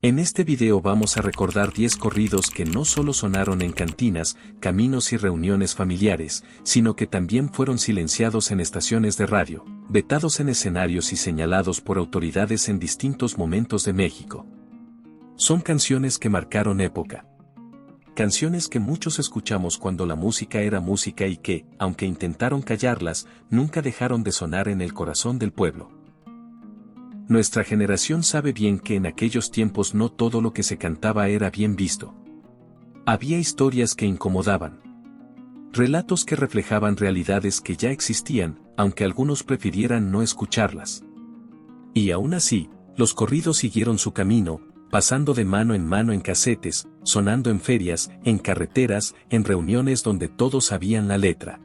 En este video vamos a recordar 10 corridos que no solo sonaron en cantinas, caminos y reuniones familiares, sino que también fueron silenciados en estaciones de radio, vetados en escenarios y señalados por autoridades en distintos momentos de México. Son canciones que marcaron época. Canciones que muchos escuchamos cuando la música era música y que, aunque intentaron callarlas, nunca dejaron de sonar en el corazón del pueblo. Nuestra generación sabe bien que en aquellos tiempos no todo lo que se cantaba era bien visto. Había historias que incomodaban. Relatos que reflejaban realidades que ya existían, aunque algunos prefirieran no escucharlas. Y aún así, los corridos siguieron su camino, pasando de mano en casetes, sonando en ferias, en carreteras, en reuniones donde todos sabían la letra.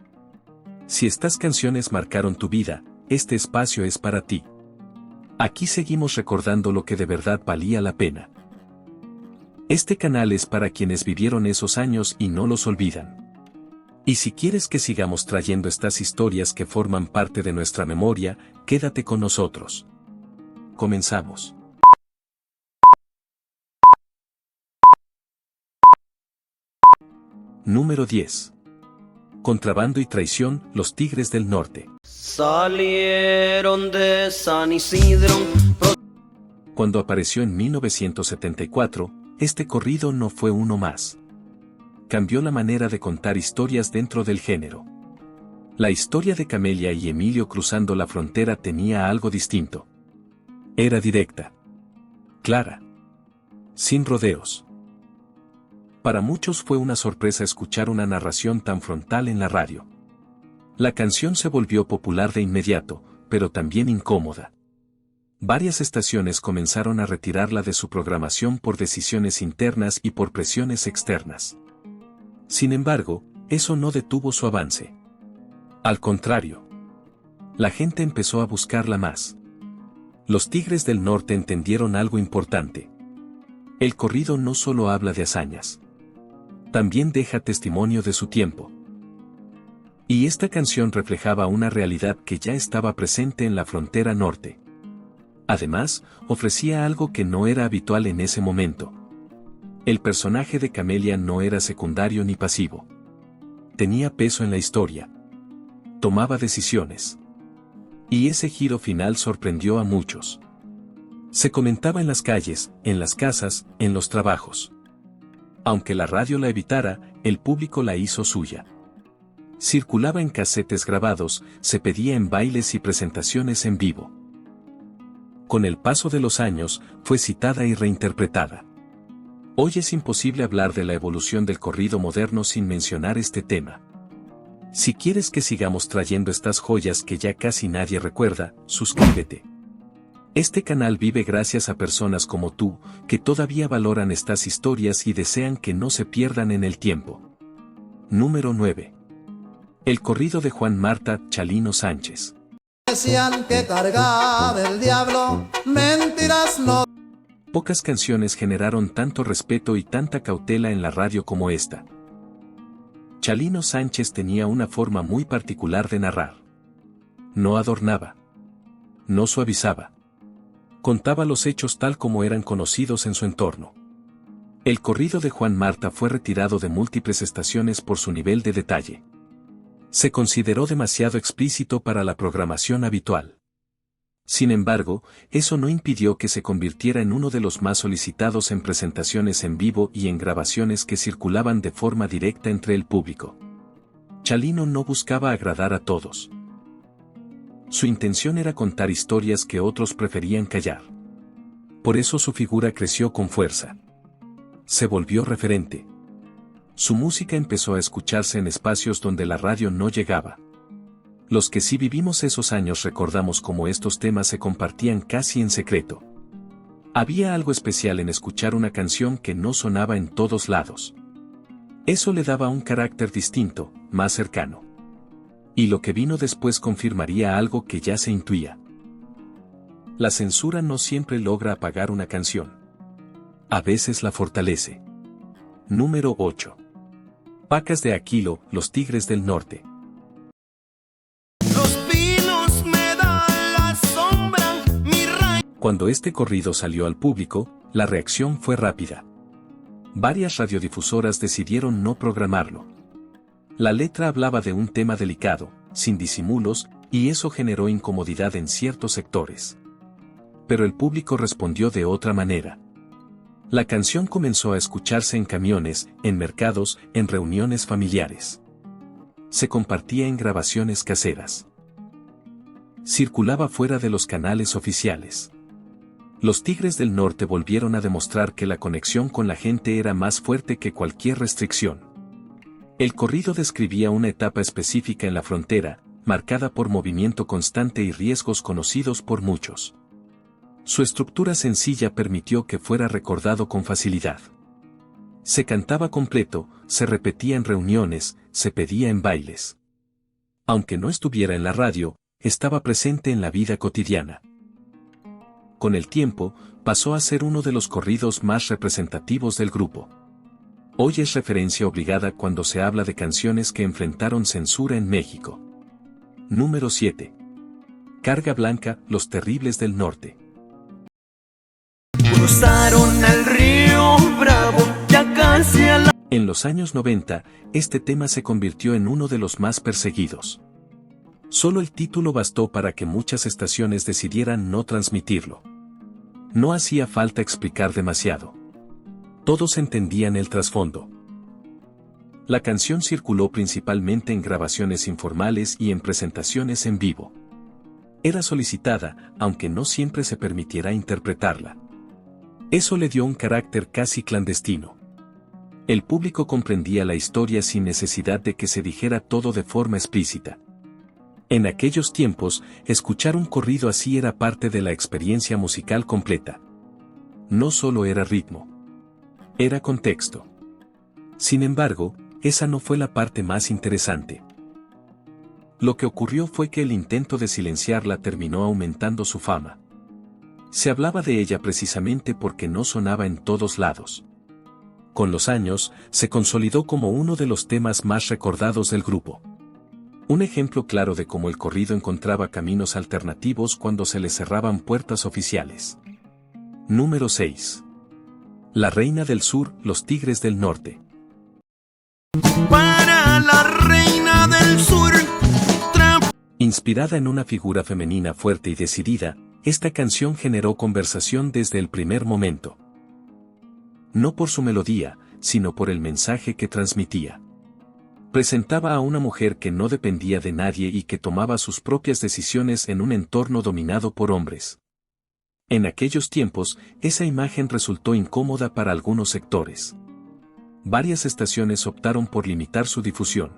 Si estas canciones marcaron tu vida, este espacio es para ti. Aquí seguimos recordando lo que de verdad valía la pena. Este canal es para quienes vivieron esos años y no los olvidan. Y si quieres que sigamos trayendo estas historias que forman parte de nuestra memoria, quédate con nosotros. Comenzamos. Número 10. Contrabando y traición, los Tigres del Norte. Salieron de San Isidro. Cuando apareció en 1974, este corrido no fue uno más. Cambió la manera de contar historias dentro del género. La historia de Camelia y Emilio cruzando la frontera tenía algo distinto. Era directa. Clara. Sin rodeos. Para muchos fue una sorpresa escuchar una narración tan frontal en la radio. La canción se volvió popular de inmediato, pero también incómoda. Varias estaciones comenzaron a retirarla de su programación por decisiones internas y por presiones externas. Sin embargo, eso no detuvo su avance. Al contrario, la gente empezó a buscarla más. Los Tigres del Norte entendieron algo importante. El corrido no solo habla de hazañas. También deja testimonio de su tiempo. Y esta canción reflejaba una realidad que ya estaba presente en la frontera norte. Además, ofrecía algo que no era habitual en ese momento. El personaje de Camelia no era secundario ni pasivo. Tenía peso en la historia. Tomaba decisiones. Y ese giro final sorprendió a muchos. Se comentaba en las calles, en las casas, en los trabajos. Aunque la radio la evitara, el público la hizo suya. Circulaba en casetes grabados, se pedía en bailes y presentaciones en vivo. Con el paso de los años, fue citada y reinterpretada. Hoy es imposible hablar de la evolución del corrido moderno sin mencionar este tema. Si quieres que sigamos trayendo estas joyas que ya casi nadie recuerda, suscríbete. Este canal vive gracias a personas como tú, que todavía valoran estas historias y desean que no se pierdan en el tiempo. Número 9. El corrido de Juan Marta, Chalino Sánchez. Decían que cargaba el diablo, mentiras no. Pocas canciones generaron tanto respeto y tanta cautela en la radio como esta. Chalino Sánchez tenía una forma muy particular de narrar. No adornaba. No suavizaba. Contaba los hechos tal como eran conocidos en su entorno. El corrido de Juan Marta fue retirado de múltiples estaciones por su nivel de detalle. Se consideró demasiado explícito para la programación habitual. Sin embargo, eso no impidió que se convirtiera en uno de los más solicitados en presentaciones en vivo y en grabaciones que circulaban de forma directa entre el público. Chalino no buscaba agradar a todos. Su intención era contar historias que otros preferían callar. Por eso su figura creció con fuerza. Se volvió referente. Su música empezó a escucharse en espacios donde la radio no llegaba. Los que sí vivimos esos años recordamos cómo estos temas se compartían casi en secreto. Había algo especial en escuchar una canción que no sonaba en todos lados. Eso le daba un carácter distinto, más cercano. Y lo que vino después confirmaría algo que ya se intuía. La censura no siempre logra apagar una canción. A veces la fortalece. Número 8. Pacas de Aquilo, los Tigres del Norte. Los pinos me dan la sombra, mi rayo. Cuando este corrido salió al público, La reacción fue rápida. Varias radiodifusoras decidieron no programarlo. La letra hablaba de un tema delicado, sin disimulos, y eso generó incomodidad en ciertos sectores. Pero el público respondió de otra manera. La canción comenzó a escucharse en camiones, en mercados, en reuniones familiares. Se compartía en grabaciones caseras. Circulaba fuera de los canales oficiales. Los Tigres del Norte volvieron a demostrar que la conexión con la gente era más fuerte que cualquier restricción. El corrido describía una etapa específica en la frontera, marcada por movimiento constante y riesgos conocidos por muchos. Su estructura sencilla permitió que fuera recordado con facilidad. Se cantaba completo, se repetía en reuniones, se pedía en bailes. Aunque no estuviera en la radio, estaba presente en la vida cotidiana. Con el tiempo, pasó a ser uno de los corridos más representativos del grupo. Hoy es referencia obligada cuando se habla de canciones que enfrentaron censura en México. Número 7. Carga Blanca, Los Terribles del Norte. Cruzaron el río Bravo, ya casi a la... En los años 90, este tema se convirtió en uno de los más perseguidos. Solo el título bastó para que muchas estaciones decidieran no transmitirlo. No hacía falta explicar demasiado. Todos entendían el trasfondo. La canción circuló principalmente en grabaciones informales y en presentaciones en vivo. Era solicitada, aunque no siempre se permitiera interpretarla. Eso le dio un carácter casi clandestino. El público comprendía la historia sin necesidad de que se dijera todo de forma explícita. En aquellos tiempos, escuchar un corrido así era parte de la experiencia musical completa. No solo era ritmo. Era contexto. Sin embargo, esa no fue la parte más interesante. Lo que ocurrió fue que el intento de silenciarla terminó aumentando su fama. Se hablaba de ella precisamente porque no sonaba en todos lados. Con los años, se consolidó como uno de los temas más recordados del grupo. Un ejemplo claro de cómo el corrido encontraba caminos alternativos cuando se le cerraban puertas oficiales. Número 6. La Reina del Sur, Los Tigres del Norte. Para la Reina del Sur. Inspirada en una figura femenina fuerte y decidida, esta canción generó conversación desde el primer momento. No por su melodía, sino por el mensaje que transmitía. Presentaba a una mujer que no dependía de nadie y que tomaba sus propias decisiones en un entorno dominado por hombres. En aquellos tiempos, esa imagen resultó incómoda para algunos sectores. Varias estaciones optaron por limitar su difusión.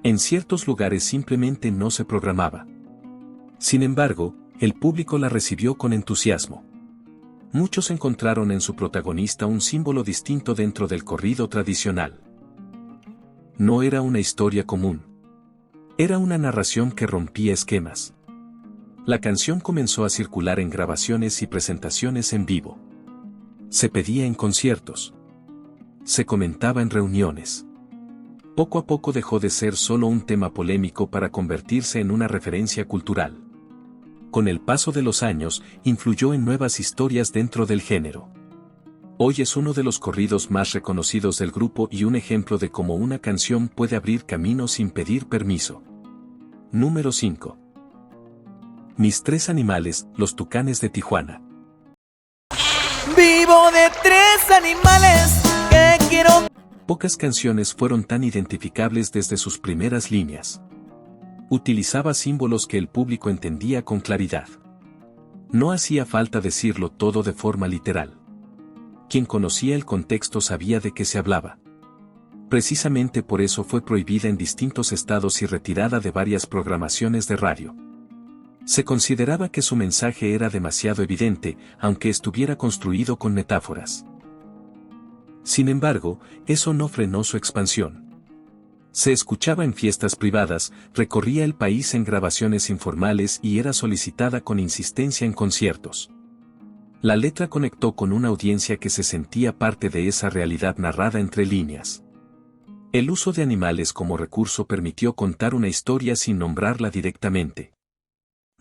En ciertos lugares simplemente no se programaba. Sin embargo, el público la recibió con entusiasmo. Muchos encontraron en su protagonista un símbolo distinto dentro del corrido tradicional. No era una historia común. Era una narración que rompía esquemas. La canción comenzó a circular en grabaciones y presentaciones en vivo. Se pedía en conciertos. Se comentaba en reuniones. Poco a poco dejó de ser solo un tema polémico para convertirse en una referencia cultural. Con el paso de los años, influyó en nuevas historias dentro del género. Hoy es uno de los corridos más reconocidos del grupo y un ejemplo de cómo una canción puede abrir caminos sin pedir permiso. Número 5. Mis tres animales, Los Tucanes de Tijuana. Vivo de tres animales que quiero. Pocas canciones fueron tan identificables desde sus primeras líneas. Utilizaba símbolos que el público entendía con claridad. No hacía falta decirlo todo de forma literal. Quien conocía el contexto sabía de qué se hablaba. Precisamente por eso fue prohibida en distintos estados y retirada de varias programaciones de radio. Se consideraba que su mensaje era demasiado evidente, aunque estuviera construido con metáforas. Sin embargo, eso no frenó su expansión. Se escuchaba en fiestas privadas, recorría el país en grabaciones informales y era solicitada con insistencia en conciertos. La letra conectó con una audiencia que se sentía parte de esa realidad narrada entre líneas. El uso de animales como recurso permitió contar una historia sin nombrarla directamente.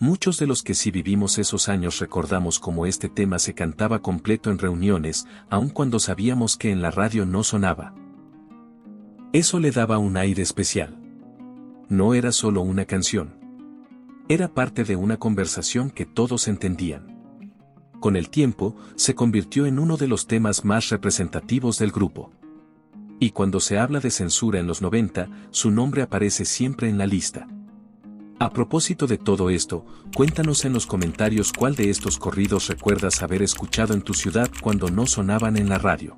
Muchos de los que sí vivimos esos años recordamos cómo este tema se cantaba completo en reuniones, aun cuando sabíamos que en la radio no sonaba. Eso le daba un aire especial. No era solo una canción. Era parte de una conversación que todos entendían. Con el tiempo, se convirtió en uno de los temas más representativos del grupo. Y cuando se habla de censura en los 90, su nombre aparece siempre en la lista. A propósito de todo esto, cuéntanos en los comentarios cuál de estos corridos recuerdas haber escuchado en tu ciudad cuando no sonaban en la radio.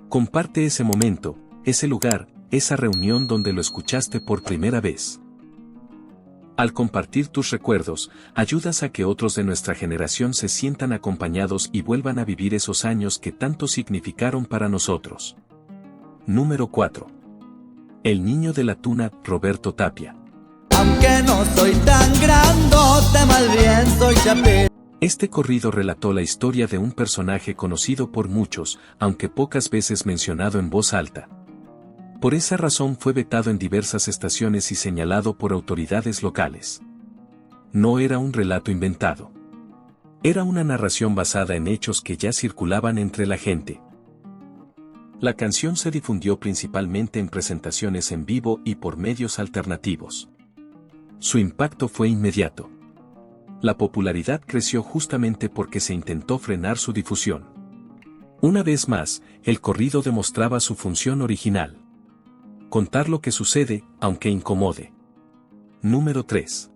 Comparte ese momento, ese lugar, esa reunión donde lo escuchaste por primera vez. Al compartir tus recuerdos, ayudas a que otros de nuestra generación se sientan acompañados y vuelvan a vivir esos años que tanto significaron para nosotros. Número 4. El niño de la tuna, Roberto Tapia. Aunque no soy tan grandote, más bien soy chapín. Este corrido relató la historia de un personaje conocido por muchos, aunque pocas veces mencionado en voz alta. Por esa razón fue vetado en diversas estaciones y señalado por autoridades locales. No era un relato inventado. Era una narración basada en hechos que ya circulaban entre la gente. La canción se difundió principalmente en presentaciones en vivo y por medios alternativos. Su impacto fue inmediato. La popularidad creció justamente porque se intentó frenar su difusión. Una vez más, el corrido demostraba su función original. Contar lo que sucede, aunque incomode. Número 3.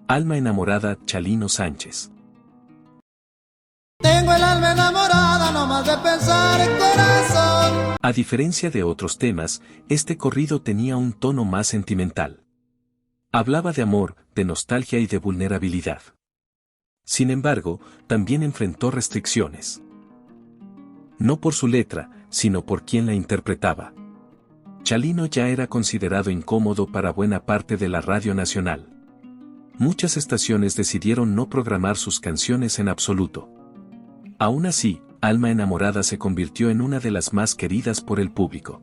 Alma enamorada, Chalino Sánchez. Tengo el alma enamorada, no más de pensar en corazón. A diferencia de otros temas, este corrido tenía un tono más sentimental. Hablaba de amor, de nostalgia y de vulnerabilidad. Sin embargo, también enfrentó restricciones. No por su letra, sino por quien la interpretaba. Chalino ya era considerado incómodo para buena parte de la radio nacional. Muchas estaciones decidieron no programar sus canciones en absoluto. Aún así, Alma enamorada se convirtió en una de las más queridas por el público.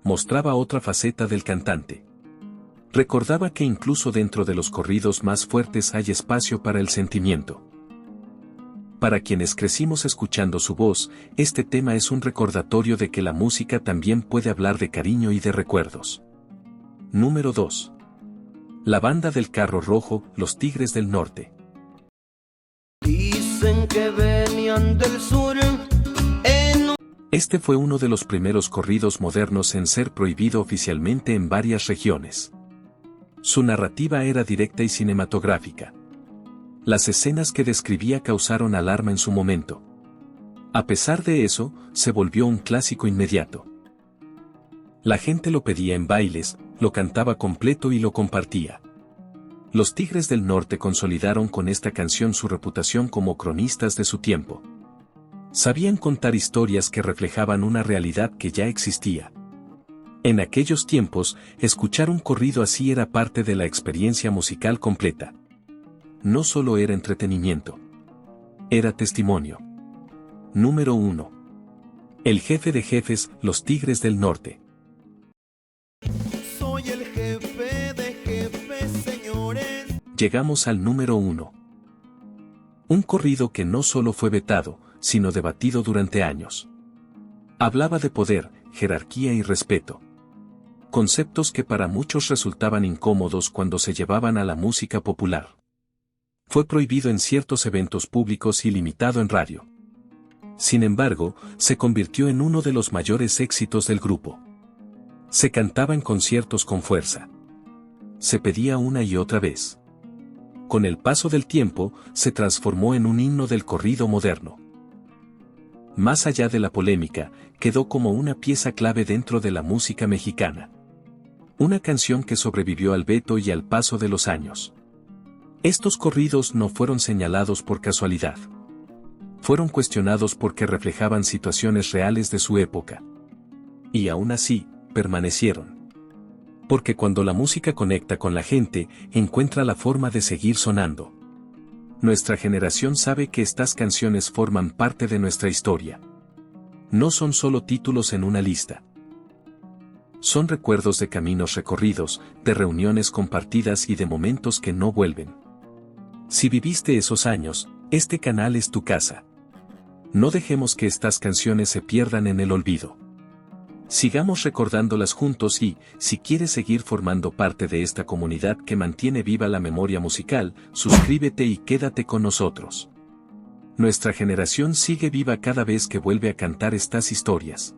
Mostraba otra faceta del cantante. Recordaba que incluso dentro de los corridos más fuertes hay espacio para el sentimiento. Para quienes crecimos escuchando su voz, este tema es un recordatorio de que la música también puede hablar de cariño y de recuerdos. Número 2. La banda del carro rojo, Los Tigres del Norte. Dicen que venían del sur Este fue uno de los primeros corridos modernos en ser prohibido oficialmente en varias regiones. Su narrativa era directa y cinematográfica. Las escenas que describía causaron alarma en su momento. A pesar de eso, se volvió un clásico inmediato. La gente lo pedía en bailes, lo cantaba completo y lo compartía. Los Tigres del Norte consolidaron con esta canción su reputación como cronistas de su tiempo. Sabían contar historias que reflejaban una realidad que ya existía. En aquellos tiempos, escuchar un corrido así era parte de la experiencia musical completa. No solo era entretenimiento. Era testimonio. Número 1. El jefe de jefes, Los Tigres del Norte. soy el jefe de jefes, señores. Llegamos al número 1. Un corrido que no solo fue vetado, sino debatido durante años. Hablaba de poder, jerarquía y respeto. Conceptos que para muchos resultaban incómodos cuando se llevaban a la música popular. Fue prohibido en ciertos eventos públicos y limitado en radio. Sin embargo, se convirtió en uno de los mayores éxitos del grupo. Se cantaba en conciertos con fuerza. Se pedía una y otra vez. Con el paso del tiempo, se transformó en un himno del corrido moderno. Más allá de la polémica, quedó como una pieza clave dentro de la música mexicana. Una canción que sobrevivió al veto y al paso de los años. Estos corridos no fueron señalados por casualidad. Fueron cuestionados porque reflejaban situaciones reales de su época. Y aún así, permanecieron. Porque cuando la música conecta con la gente, encuentra la forma de seguir sonando. Nuestra generación sabe que estas canciones forman parte de nuestra historia. No son solo títulos en una lista. Son recuerdos de caminos recorridos, de reuniones compartidas y de momentos que no vuelven. Si viviste esos años, este canal es tu casa. No dejemos que estas canciones se pierdan en el olvido. Sigamos recordándolas juntos y, si quieres seguir formando parte de esta comunidad que mantiene viva la memoria musical, suscríbete y quédate con nosotros. Nuestra generación sigue viva cada vez que vuelve a cantar estas historias.